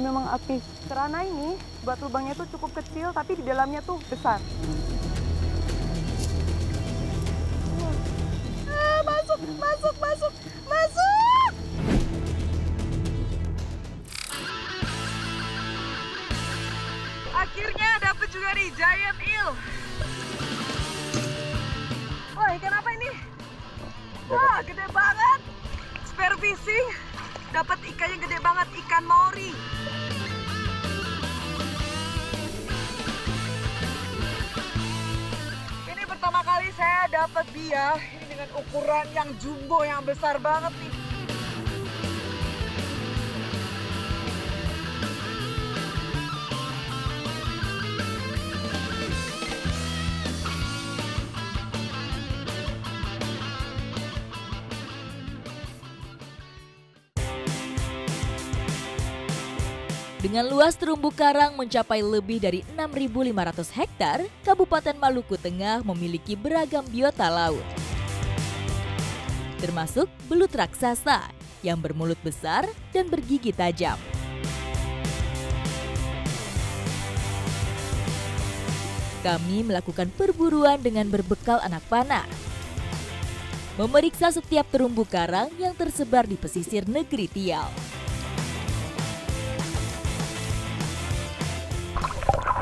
memang aktif. Kerana ini buat lubangnya tuh cukup kecil tapi di dalamnya tuh besar. Masuk, masuk, masuk, masuk! Akhirnya dapet juga nih giant eel. Wah, ikan apa ini? Wah, gede banget. Spear fishing, dapat ikan yang gede banget, ikan Maori. Ini pertama kali saya dapat bia ini dengan ukuran yang jumbo, yang besar banget nih. Dengan luas terumbu karang mencapai lebih dari 6.500 hektar, Kabupaten Maluku Tengah memiliki beragam biota laut. Termasuk belut raksasa yang bermulut besar dan bergigi tajam. Kami melakukan perburuan dengan berbekal anak panah. Memeriksa setiap terumbu karang yang tersebar di pesisir negeri Tial.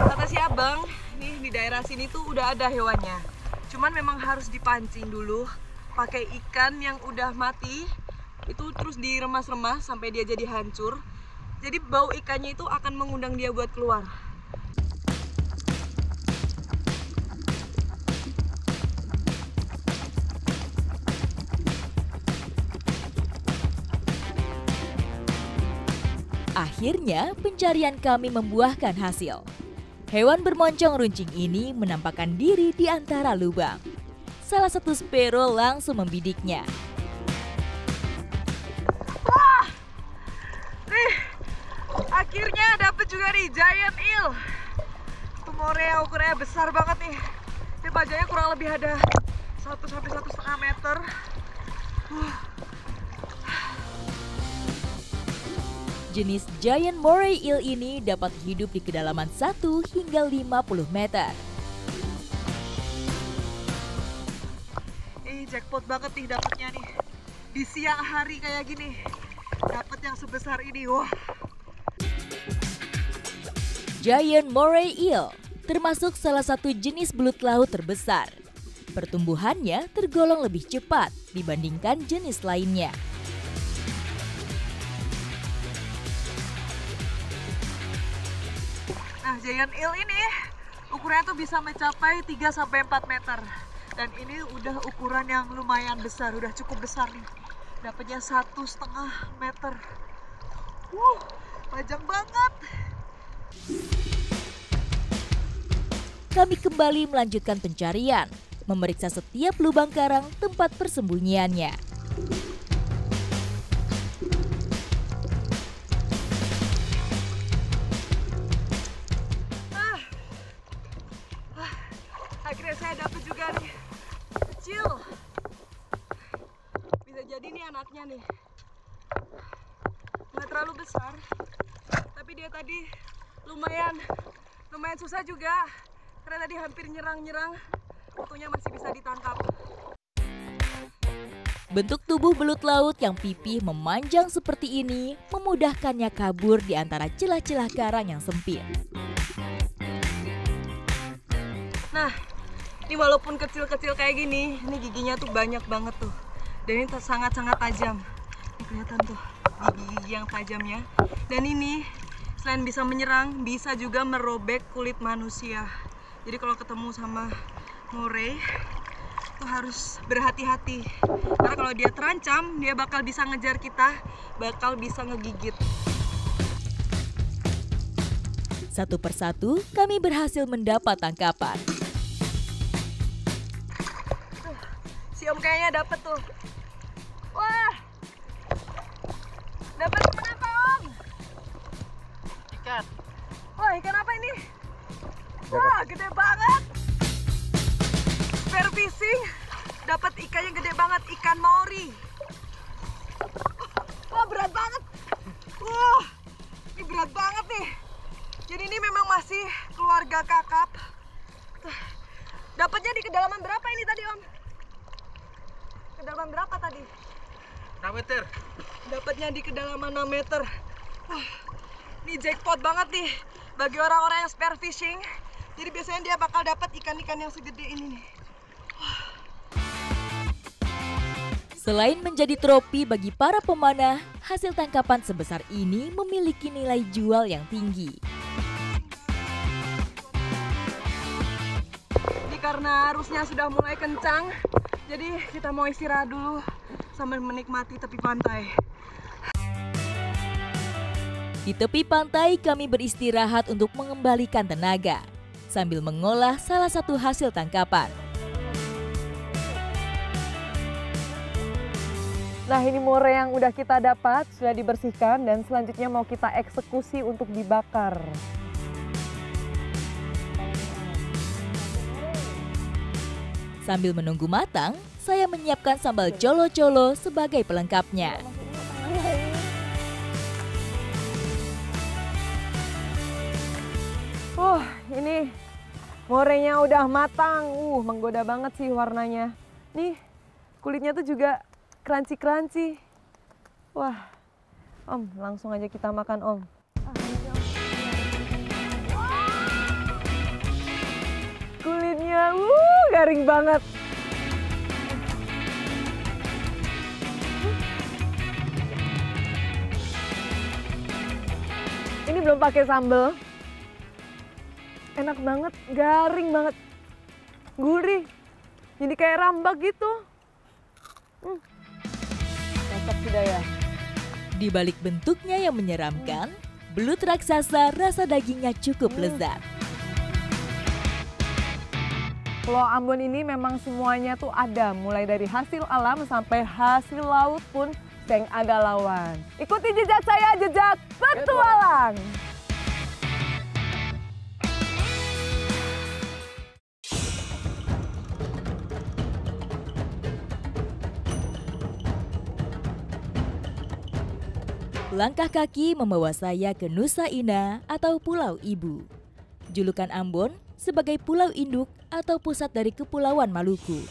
Kata si abang, nih di daerah sini tuh udah ada hewannya. Cuman memang harus dipancing dulu, pakai ikan yang udah mati, itu terus diremas-remas sampai dia jadi hancur. Jadi bau ikannya itu akan mengundang dia buat keluar. Akhirnya pencarian kami membuahkan hasil. Hewan bermoncong runcing ini menampakkan diri di antara lubang. Salah satu sparrow langsung membidiknya. Wah! Nih, akhirnya dapet juga nih giant eel. Itu morea ukurannya besar banget nih. Dia panjangnya kurang lebih ada 1 sampai 1,5 meter. Jenis giant moray eel ini dapat hidup di kedalaman 1 hingga 50 meter. Jackpot banget nih dapatnya nih. Di siang hari kayak gini, dapat yang sebesar ini. Wah. Giant moray eel termasuk salah satu jenis belut laut terbesar. Pertumbuhannya tergolong lebih cepat dibandingkan jenis lainnya. Nah, giant eel ini ukurannya tuh bisa mencapai 3 sampai 4 meter. Dan ini udah ukuran yang lumayan besar, udah cukup besar nih. Dapatnya 1,5 meter. Panjang banget. Kami kembali melanjutkan pencarian, memeriksa setiap lubang karang tempat persembunyiannya. Akhirnya saya dapat juga nih, kecil. Bisa jadi nih anaknya nih. Nggak terlalu besar, tapi dia tadi lumayan susah juga. Karena tadi hampir nyerang-nyerang, waktunya masih bisa ditangkap. Bentuk tubuh belut laut yang pipih memanjang seperti ini memudahkannya kabur di antara celah-celah karang yang sempit. Nah, ini walaupun kecil-kecil kayak gini, ini giginya tuh banyak banget tuh. Dan ini sangat-sangat tajam. Ini kelihatan tuh gigi-gigi yang tajamnya. Dan ini selain bisa menyerang, bisa juga merobek kulit manusia. Jadi kalau ketemu sama moray, itu harus berhati-hati. Karena kalau dia terancam, dia bakal bisa ngejar kita, bakal bisa ngegigit. Satu persatu, kami berhasil mendapat tangkapan. Si Om kayaknya dapet tuh. Wah, dapat ikan apa Om? Ikan. Wah, ikan apa ini? Wah, gede banget. Spear fishing, dapat ikan yang gede banget, ikan Maori. Wah, berat banget. Wah, ini berat banget. Jadi ini memang masih keluarga kakap. Dapatnya di kedalaman berapa ini tadi, Om? Kedalaman berapa tadi? 6 meter. Dapatnya di kedalaman 6 meter. Ini jackpot banget nih bagi orang-orang yang spear fishing. Jadi biasanya dia bakal dapat ikan-ikan yang segede ini nih. Selain menjadi trofi bagi para pemanah, hasil tangkapan sebesar ini memiliki nilai jual yang tinggi. Ini karena arusnya sudah mulai kencang, jadi kita mau istirahat dulu sambil menikmati tepi pantai. Di tepi pantai kami beristirahat untuk mengembalikan tenaga sambil mengolah salah satu hasil tangkapan. Nah, ini more yang udah kita dapat, sudah dibersihkan dan selanjutnya mau kita eksekusi untuk dibakar. Sambil menunggu matang, saya menyiapkan sambal colo-colo sebagai pelengkapnya. Ini morenya udah matang. Menggoda banget sih warnanya. Nih, kulitnya tuh juga crunchy-crunchy. Wah, Om, langsung aja kita makan, Om. Kulitnya, garing banget. Ini belum pakai sambal. Enak banget, garing banget. Gurih. Jadi kayak rambak gitu. Cocok sudah ya. Di balik bentuknya yang menyeramkan, belut raksasa rasa dagingnya cukup lezat. Pulau Ambon ini memang semuanya tuh ada, mulai dari hasil alam sampai hasil laut pun yang ada lawan. Ikuti jejak saya, jejak petualang. Langkah kaki membawa saya ke Nusa Indah atau Pulau Ibu. Julukan Ambon sebagai pulau induk atau pusat dari Kepulauan Maluku.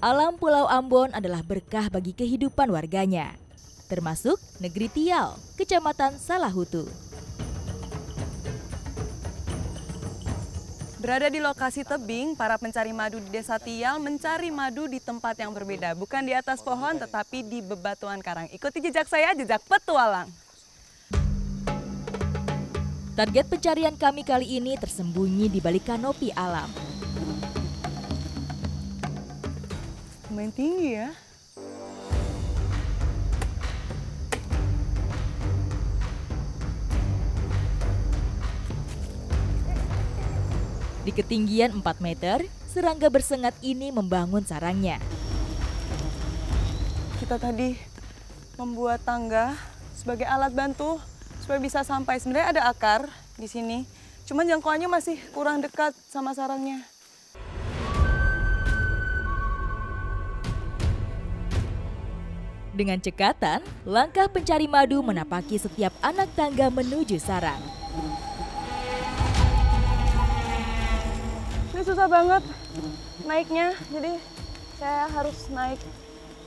Alam Pulau Ambon adalah berkah bagi kehidupan warganya, termasuk Negeri Tial, Kecamatan Salahutu. Berada di lokasi tebing, para pencari madu di Desa Tial mencari madu di tempat yang berbeda. Bukan di atas pohon, tetapi di bebatuan karang. Ikuti jejak saya, jejak petualang. Target pencarian kami kali ini tersembunyi di balik kanopi alam. Lumayan tinggi ya. Di ketinggian 4 meter, serangga bersengat ini membangun sarangnya. Kita tadi membuat tangga sebagai alat bantu supaya bisa sampai. Sebenarnya ada akar di sini, cuman jangkauannya masih kurang dekat sama sarangnya. Dengan cekatan, langkah pencari madu menapaki setiap anak tangga menuju sarang. Ini susah banget naiknya, jadi saya harus naik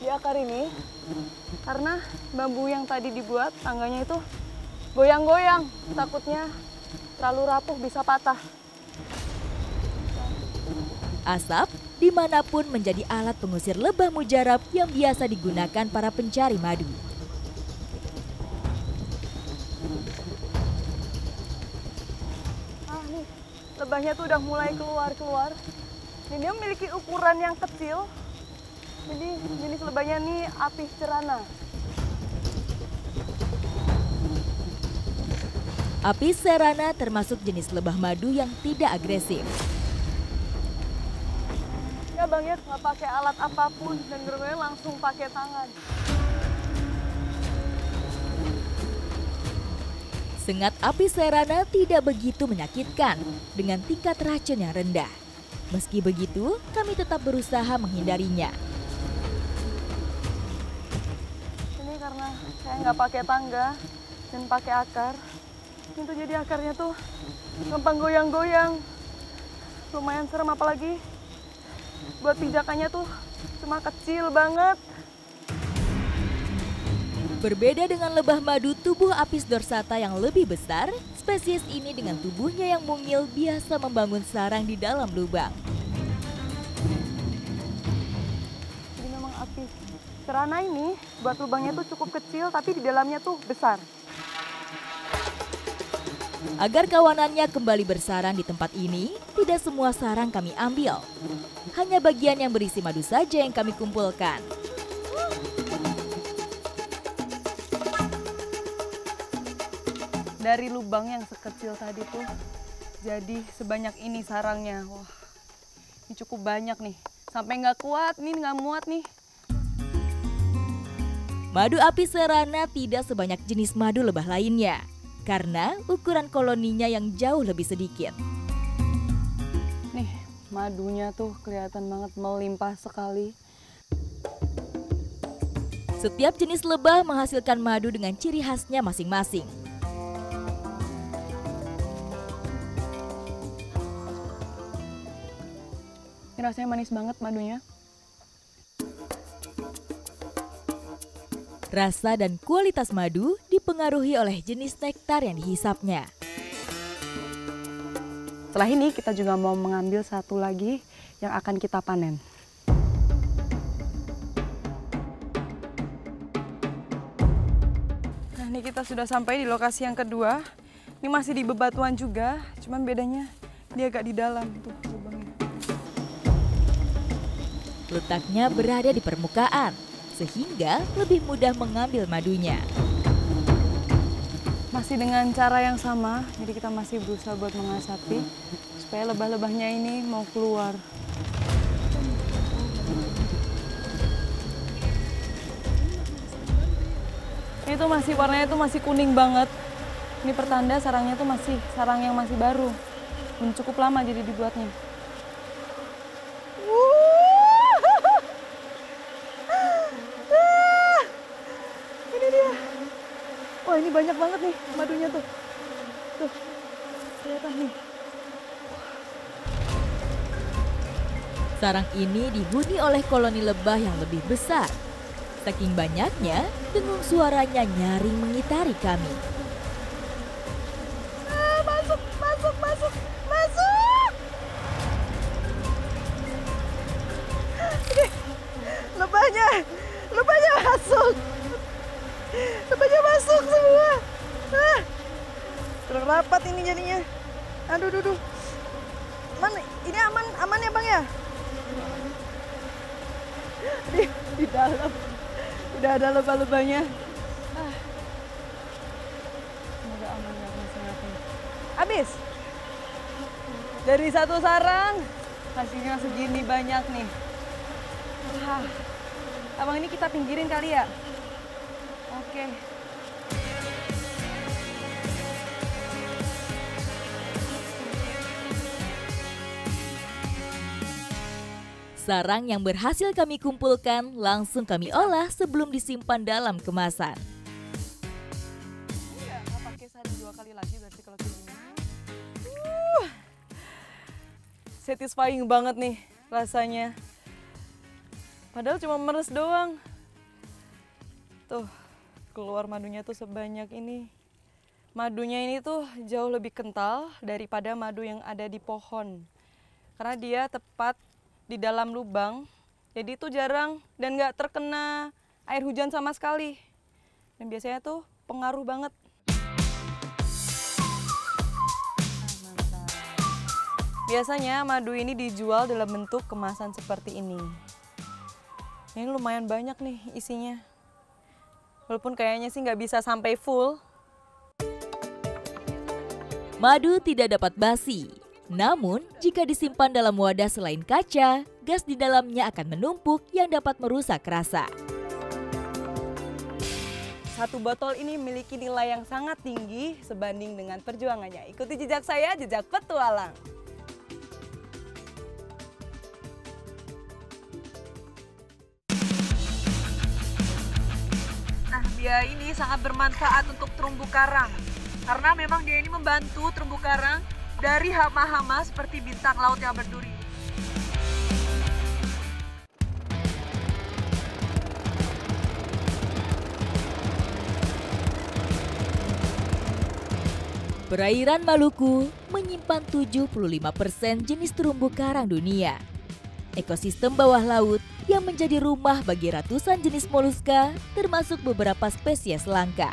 di akar ini karena bambu yang tadi dibuat tangganya itu goyang-goyang, takutnya terlalu rapuh bisa patah. Asap dimanapun menjadi alat pengusir lebah mujarab yang biasa digunakan para pencari madu. Nih, lebahnya tuh udah mulai keluar-keluar. Dan dia memiliki ukuran yang kecil. Jadi jenis lebahnya nih Apis cerana. Apis cerana termasuk jenis lebah madu yang tidak agresif. Ya Bang ya, nggak pakai alat apapun dan benar-benar langsung pakai tangan. Sengat Apis cerana tidak begitu menyakitkan dengan tingkat racun yang rendah. Meski begitu, kami tetap berusaha menghindarinya. Ini karena saya nggak pakai tangga dan pakai akar, Ini tuh jadi akarnya tuh gampang goyang-goyang. Lumayan serem, apalagi buat pijakannya tuh cuma kecil banget. Berbeda dengan lebah madu tubuh Apis dorsata yang lebih besar, spesies ini dengan tubuhnya yang mungil biasa membangun sarang di dalam lubang. Jadi memang Apis serana ini buat lubangnya tuh cukup kecil, tapi di dalamnya tuh besar. Agar kawanannya kembali bersarang di tempat ini, tidak semua sarang kami ambil. Hanya bagian yang berisi madu saja yang kami kumpulkan. Dari lubang yang sekecil tadi tuh jadi sebanyak ini sarangnya. Wah, ini cukup banyak nih. Sampai nggak kuat nih, nggak muat nih. Madu Apis serana tidak sebanyak jenis madu lebah lainnya, karena ukuran koloninya yang jauh lebih sedikit. Nih, madunya tuh kelihatan banget melimpah sekali. Setiap jenis lebah menghasilkan madu dengan ciri khasnya masing-masing. Ini rasanya manis banget madunya. Rasa dan kualitas madu dipengaruhi oleh jenis nektar yang dihisapnya. Setelah ini kita juga mau mengambil satu lagi yang akan kita panen. Nah, ini kita sudah sampai di lokasi yang kedua. Ini masih di bebatuan juga, cuman bedanya dia agak di dalam tuh lubangnya. Letaknya berada di permukaan, sehingga lebih mudah mengambil madunya. Masih dengan cara yang sama, jadi kita masih berusaha buat mengasapi supaya lebah-lebahnya ini mau keluar. Ini tuh masih warnanya tuh masih kuning banget. Ini pertanda sarangnya tuh masih sarang yang masih baru. Belum cukup lama jadi dibuatnya. Ini dia. Wah, ini banyak banget nih madunya tuh. Tuh, kelihatan nih. Sarang ini dihuni oleh koloni lebah yang lebih besar. Saking banyaknya, dengung suaranya nyaring mengitari kami. Masuk, masuk, masuk, masuk. Ini lebahnya masuk. Lebahnya masuk semua. Kurang rapat ini jadinya. Aduh, duh. Mana? Ini aman ya Bang ya? Di dalam udah ada lebah-lebahnya. Semoga aman ya, masing-masing. Habis. Dari satu sarang hasilnya segini banyak nih. Wah. Abang, ini kita pinggirin kali ya? Oke. Sarang yang berhasil kami kumpulkan langsung kami olah sebelum disimpan dalam kemasan. Iya, nggak pakai sarang 2 kali lagi berarti kalau kayak gini. Satisfying banget nih rasanya. Padahal cuma meres doang. Tuh, keluar madunya tuh sebanyak ini. Madunya ini tuh jauh lebih kental daripada madu yang ada di pohon. Karena dia tepat di dalam lubang, jadi itu jarang dan nggak terkena air hujan sama sekali. Dan biasanya tuh pengaruh banget. Mantap. Biasanya madu ini dijual dalam bentuk kemasan seperti ini. Ini lumayan banyak nih isinya. Walaupun kayaknya sih nggak bisa sampai full. Madu tidak dapat basi. Namun, jika disimpan dalam wadah selain kaca, gas di dalamnya akan menumpuk yang dapat merusak rasa. Satu botol ini memiliki nilai yang sangat tinggi sebanding dengan perjuangannya. Ikuti jejak saya, jejak petualang. Nah, dia ini sangat bermanfaat untuk terumbu karang. Karena memang dia ini membantu terumbu karang dari hama-hama seperti bintang laut yang berduri. Perairan Maluku menyimpan 75% jenis terumbu karang dunia. Ekosistem bawah laut yang menjadi rumah bagi ratusan jenis moluska, termasuk beberapa spesies langka.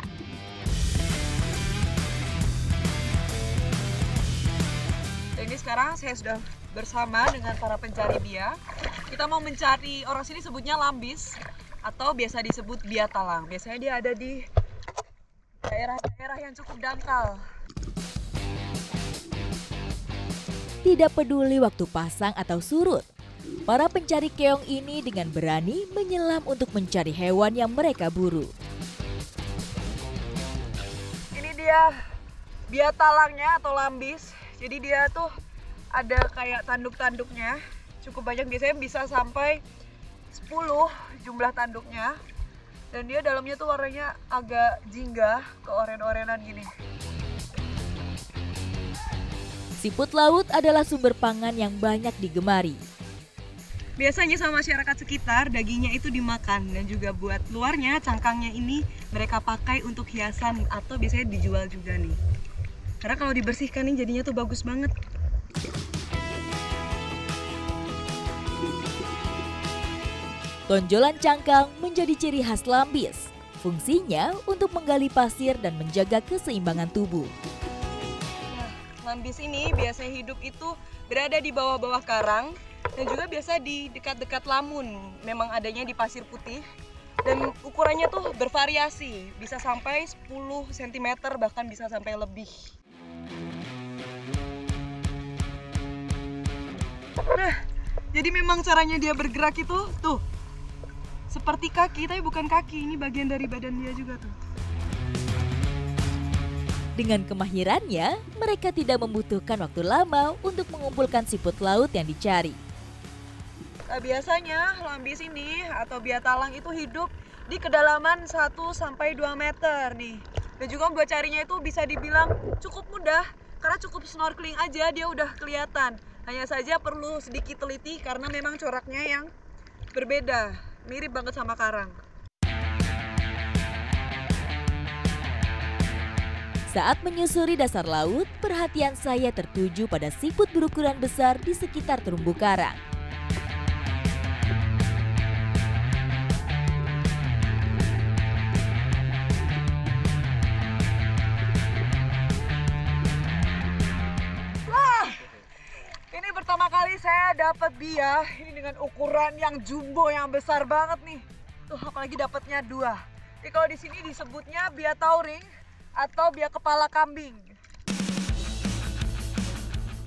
Ini sekarang saya sudah bersama dengan para pencari bia. Kita mau mencari, orang sini sebutnya lambis atau biasa disebut bia talang. Biasanya dia ada di daerah-daerah yang cukup dangkal. Tidak peduli waktu pasang atau surut, para pencari keong ini dengan berani menyelam untuk mencari hewan yang mereka buru. Ini dia bia talangnya atau lambis. Jadi dia tuh ada kayak tanduk-tanduknya. Cukup banyak, biasanya bisa sampai 10 jumlah tanduknya. Dan dia dalamnya tuh warnanya agak jingga, keoren-orenan gini. Siput laut adalah sumber pangan yang banyak digemari. Biasanya sama masyarakat sekitar dagingnya itu dimakan dan juga buat luarnya, cangkangnya ini mereka pakai untuk hiasan atau biasanya dijual juga nih. Karena kalau dibersihkan nih jadinya tuh bagus banget. Tonjolan cangkang menjadi ciri khas lambis. Fungsinya untuk menggali pasir dan menjaga keseimbangan tubuh. Lambis ini biasanya hidup itu berada di bawah-bawah karang dan juga biasa di dekat-dekat lamun. Memang adanya di pasir putih dan ukurannya tuh bervariasi, bisa sampai 10 cm bahkan bisa sampai lebih. Nah, jadi memang caranya dia bergerak itu tuh seperti kaki, tapi bukan kaki, ini bagian dari badan dia juga tuh. Dengan kemahirannya, mereka tidak membutuhkan waktu lama untuk mengumpulkan siput laut yang dicari. Nah, biasanya lambis ini atau bia talang itu hidup di kedalaman 1-2 meter nih. Dan juga buat carinya itu bisa dibilang cukup mudah karena cukup snorkeling aja dia udah kelihatan. Hanya saja perlu sedikit teliti karena memang coraknya yang berbeda, mirip banget sama karang. Saat menyusuri dasar laut, perhatian saya tertuju pada siput berukuran besar di sekitar terumbu karang. Wah, ini pertama kali saya dapat bia ini dengan ukuran yang jumbo, yang besar banget nih. Tuh, apalagi dapatnya 2. Jadi kalau di sini disebutnya bia tauring atau bia kepala kambing.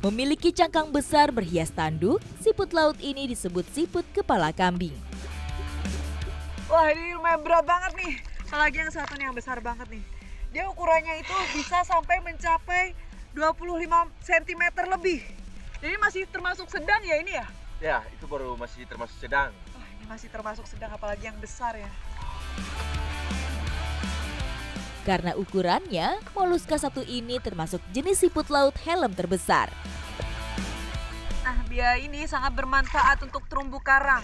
Memiliki cangkang besar berhias tanduk, siput laut ini disebut siput kepala kambing. Wah, ini lumayan berat banget nih. Apalagi yang satu nih yang besar banget nih. Dia ukurannya itu bisa sampai mencapai 25 cm lebih. Jadi masih termasuk sedang ya ini ya? Ya, itu baru masih termasuk sedang. Wah, ini masih termasuk sedang, apalagi yang besar ya. Karena ukurannya, moluska satu ini termasuk jenis siput laut helm terbesar. Nah, bia ini sangat bermanfaat untuk terumbu karang.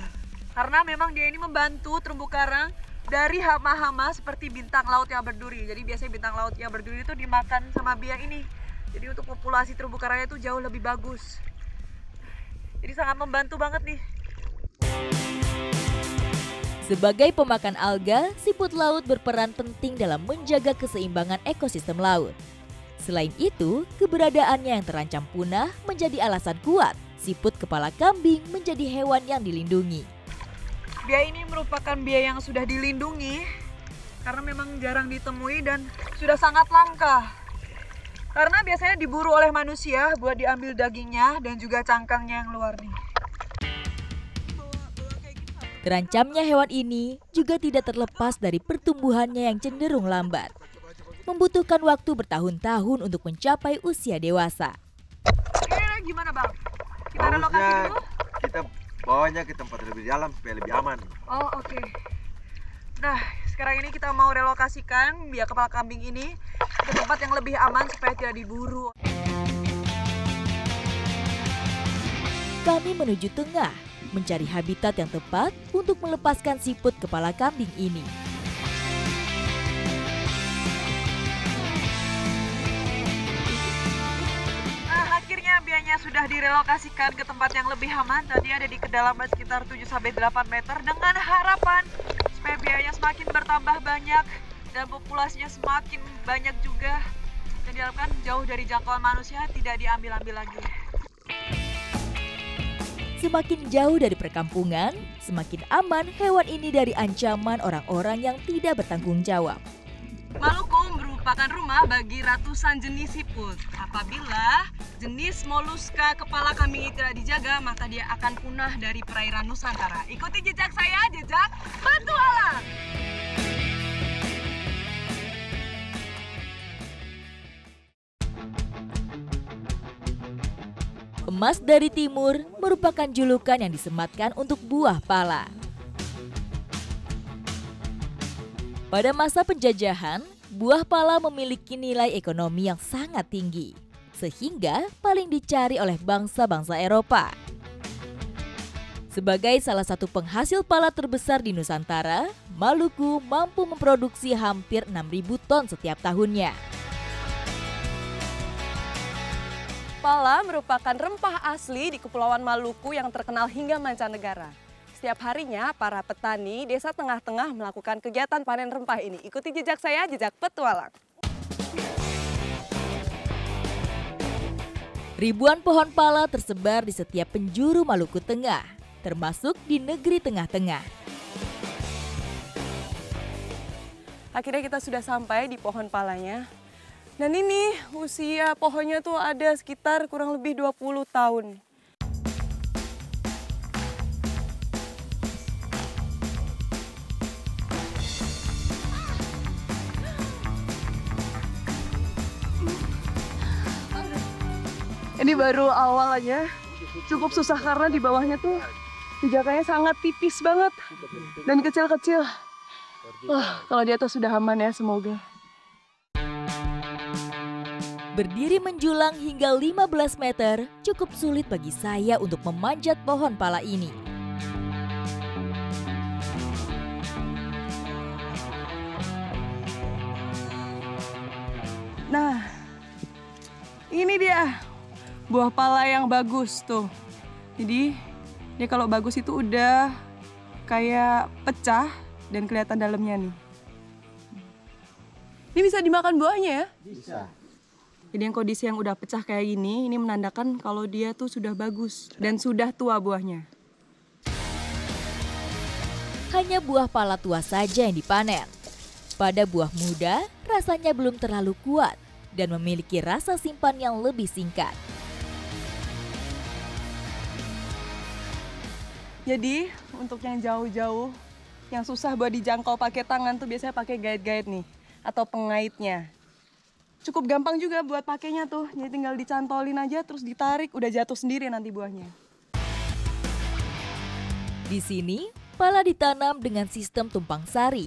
Karena memang dia ini membantu terumbu karang dari hama-hama seperti bintang laut yang berduri. Jadi biasanya bintang laut yang berduri itu dimakan sama bia ini. Jadi untuk populasi terumbu karangnya itu jauh lebih bagus. Jadi sangat membantu banget nih. Sebagai pemakan alga, siput laut berperan penting dalam menjaga keseimbangan ekosistem laut. Selain itu, keberadaannya yang terancam punah menjadi alasan kuat siput kepala kambing menjadi hewan yang dilindungi. Bia ini merupakan bia yang sudah dilindungi karena memang jarang ditemui dan sudah sangat langka. Karena biasanya diburu oleh manusia buat diambil dagingnya dan juga cangkangnya yang luar nih. Terancamnya hewan ini juga tidak terlepas dari pertumbuhannya yang cenderung lambat. Membutuhkan waktu bertahun-tahun untuk mencapai usia dewasa. Ini gimana Bang? Kita relokasi dulu? Kita bawanya ke tempat lebih dalam supaya lebih aman. Oh oke. Nah sekarang ini kita mau relokasikan bia kepala kambing ini ke tempat yang lebih aman supaya tidak diburu. Kami menuju tengah, mencari habitat yang tepat untuk melepaskan siput kepala kambing ini. Nah, akhirnya bianya sudah direlokasikan ke tempat yang lebih aman. Tadi ada di kedalaman sekitar 7-8 meter dengan harapan supaya bianya semakin bertambah banyak dan populasinya semakin banyak juga. Dan diharapkan jauh dari jangkauan manusia, tidak diambil-ambil lagi. Semakin jauh dari perkampungan, semakin aman hewan ini dari ancaman orang-orang yang tidak bertanggung jawab. Maluku merupakan rumah bagi ratusan jenis siput. Apabila jenis moluska kepala kambing ini tidak dijaga, maka dia akan punah dari perairan Nusantara. Ikuti jejak saya, jejak petualang. Emas dari timur merupakan julukan yang disematkan untuk buah pala. Pada masa penjajahan, buah pala memiliki nilai ekonomi yang sangat tinggi, sehingga paling dicari oleh bangsa-bangsa Eropa. Sebagai salah satu penghasil pala terbesar di Nusantara, Maluku mampu memproduksi hampir 6.000 ton setiap tahunnya. Pala merupakan rempah asli di Kepulauan Maluku yang terkenal hingga mancanegara. Setiap harinya, para petani desa tengah-tengah melakukan kegiatan panen rempah ini. Ikuti jejak saya, jejak petualang. Ribuan pohon pala tersebar di setiap penjuru Maluku Tengah, termasuk di negeri tengah-tengah. Akhirnya kita sudah sampai di pohon palanya. Dan ini usia pohonnya tuh ada sekitar kurang lebih 20 tahun. Ini baru awal aja, cukup susah karena di bawahnya tuh pijakannya sangat tipis banget dan kecil-kecil. Wah, kalau di atas sudah aman ya, semoga. Berdiri menjulang hingga 15 meter, cukup sulit bagi saya untuk memanjat pohon pala ini. Nah, ini dia buah pala yang bagus tuh. Jadi, dia kalau bagus itu udah kayak pecah dan kelihatan dalamnya nih. Ini bisa dimakan buahnya ya? Bisa. Jadi yang kondisi yang udah pecah kayak gini, ini menandakan kalau dia tuh sudah bagus dan sudah tua buahnya. Hanya buah pala tua saja yang dipanen. Pada buah muda, rasanya belum terlalu kuat dan memiliki rasa simpan yang lebih singkat. Jadi untuk yang jauh-jauh, yang susah buat dijangkau pakai tangan tuh biasanya pakai guide-guide nih atau pengaitnya. Cukup gampang juga buat pakainya tuh, jadi tinggal dicantolin aja terus ditarik, udah jatuh sendiri nanti buahnya. Di sini, pala ditanam dengan sistem tumpang sari.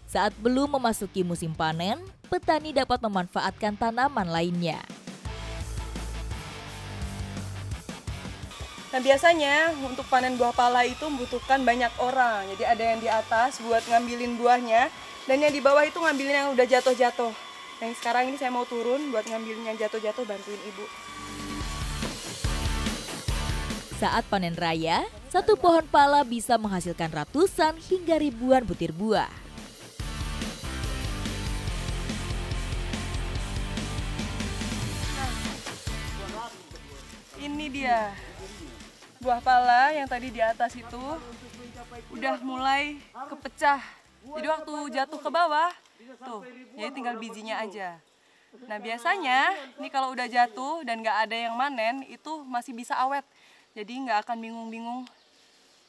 Saat belum memasuki musim panen, petani dapat memanfaatkan tanaman lainnya. Nah biasanya untuk panen buah pala itu membutuhkan banyak orang. Jadi ada yang di atas buat ngambilin buahnya, dan yang di bawah itu ngambilin yang udah jatuh-jatuh. Yang sekarang ini saya mau turun buat ngambilin yang jatuh-jatuh, bantuin ibu. Saat panen raya, satu pohon pala bisa menghasilkan ratusan hingga ribuan butir buah. Ini dia buah pala yang tadi di atas itu udah mulai kepecah. Jadi waktu jatuh ke bawah, tuh, jadi tinggal bijinya aja. Nah biasanya, ini kalau udah jatuh dan nggak ada yang manen, itu masih bisa awet. Jadi nggak akan bingung-bingung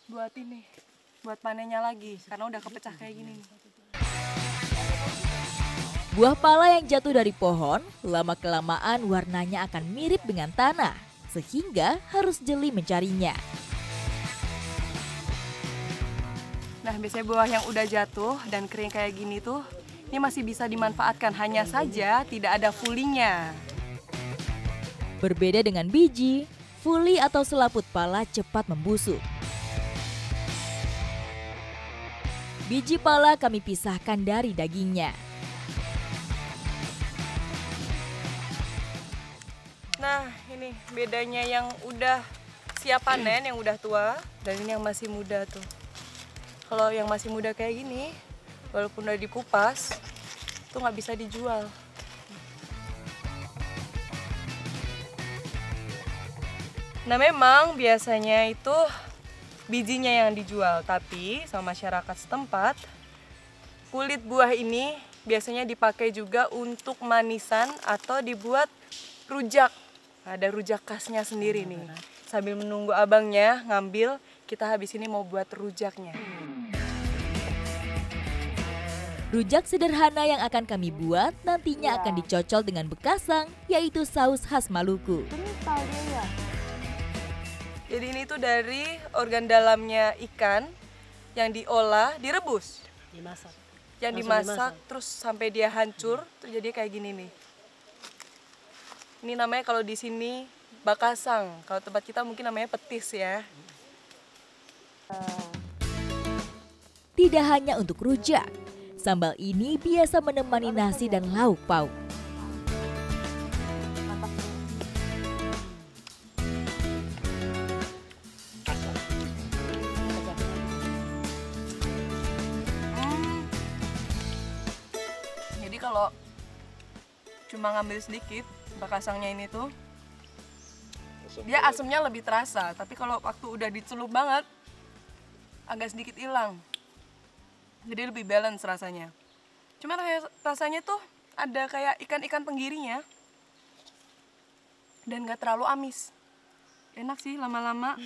buat ini, buat panennya lagi, karena udah kepecah kayak gini. Buah pala yang jatuh dari pohon, lama-kelamaan warnanya akan mirip dengan tanah, sehingga harus jeli mencarinya. Nah biasanya buah yang udah jatuh dan kering kayak gini tuh, Ini masih bisa dimanfaatkan, hanya saja tidak ada fulinya. Berbeda dengan biji, fuli atau selaput pala cepat membusuk. Biji pala kami pisahkan dari dagingnya. Nah, ini bedanya yang udah siap panen, yang udah tua, dan ini yang masih muda tuh. Kalau yang masih muda kayak gini, walaupun udah dikupas, itu nggak bisa dijual. Nah, memang biasanya itu bijinya yang dijual, tapi sama masyarakat setempat, kulit buah ini biasanya dipakai juga untuk manisan atau dibuat rujak. Ada rujak khasnya sendiri nih. Sambil menunggu abangnya ngambil, kita habis ini mau buat rujaknya. Rujak sederhana yang akan kami buat nantinya akan dicocol dengan bekasang, yaitu saus khas Maluku. Jadi ini tuh dari organ dalamnya ikan yang diolah, direbus. Dimasak. Yang dimasak terus sampai dia hancur, tuh jadi kayak gini nih. Ini namanya kalau di sini bakasang, kalau tempat kita mungkin namanya petis ya. Tidak hanya untuk rujak, sambal ini biasa menemani nasi dan lauk pauk. Jadi kalau cuma ngambil sedikit, bakasangnya ini tuh, dia asamnya lebih terasa. Tapi kalau waktu udah dicelup banget, agak sedikit hilang. Jadi lebih balance rasanya. Cuma rasanya tuh ada kayak ikan-ikan tenggirinya. Dan gak terlalu amis. Enak sih lama-lama.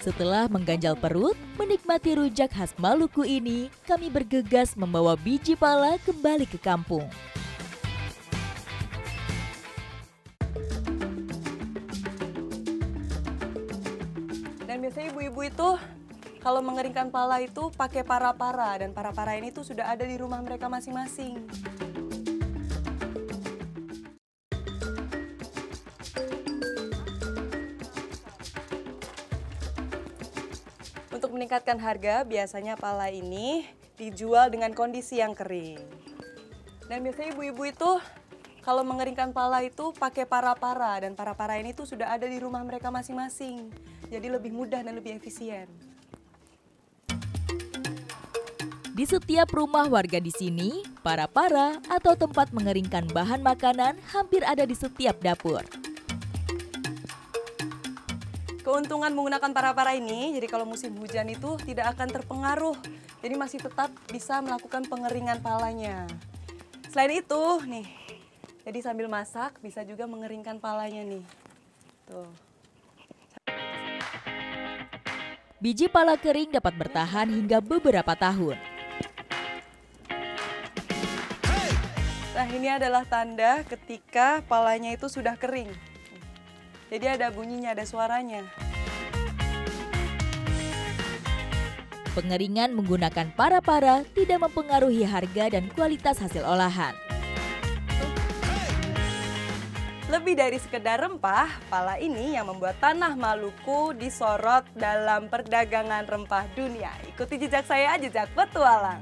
Setelah mengganjal perut, menikmati rujak khas Maluku ini, kami bergegas membawa biji pala kembali ke kampung. Dan biasanya ibu-ibu itu kalau mengeringkan pala itu pakai para-para, dan para-para ini tuh sudah ada di rumah mereka masing-masing. Untuk meningkatkan harga, biasanya pala ini dijual dengan kondisi yang kering. Dan biasanya ibu-ibu itu kalau mengeringkan pala itu pakai para-para, dan para-para ini tuh sudah ada di rumah mereka masing-masing. Jadi lebih mudah dan lebih efisien. Di setiap rumah warga di sini, para-para atau tempat mengeringkan bahan makanan hampir ada di setiap dapur. Keuntungan menggunakan para-para ini, jadi kalau musim hujan itu tidak akan terpengaruh. Jadi masih tetap bisa melakukan pengeringan palanya. Selain itu, nih, jadi sambil masak bisa juga mengeringkan palanya nih. Tuh. Biji pala kering dapat bertahan hingga beberapa tahun. Nah, ini adalah tanda ketika palanya itu sudah kering. Jadi ada bunyinya, ada suaranya. Pengeringan menggunakan para-para tidak mempengaruhi harga dan kualitas hasil olahan. Lebih dari sekedar rempah, pala ini yang membuat tanah Maluku disorot dalam perdagangan rempah dunia. Ikuti jejak saya, jejak petualang.